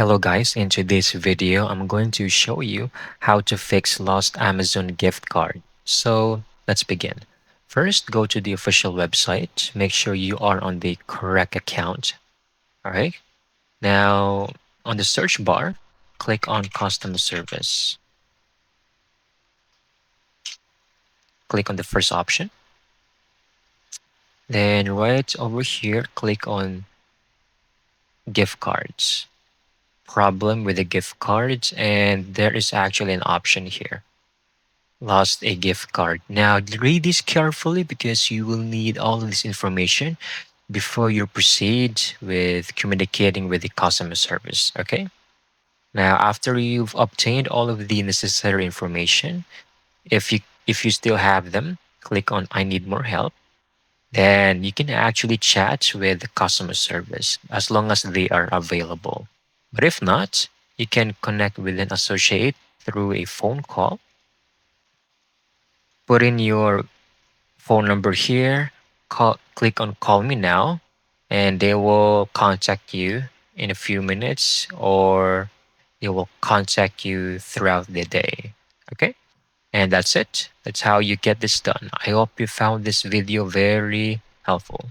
Hello guys, in today's video, I'm going to show you how to fix lost Amazon gift card. So let's begin. First, go to the official website. Make sure you are on the correct account. All right. Now, on the search bar, click on customer service. Click on the first option. Then right over here, click on gift cards. Problem with the gift cards, and there is actually an option here. Lost a gift card. Now, read this carefully because you will need all of this information before you proceed with communicating with the customer service. Okay. Now, after you've obtained all of the necessary information, if you still have them, click on I need more help. Then you can actually chat with the customer service as long as they are available. But if not, you can connect with an associate through a phone call. Put in your phone number here, click on call me now, and they will contact you in a few minutes or they will contact you throughout the day. Okay? And that's it. That's how you get this done. I hope you found this video very helpful.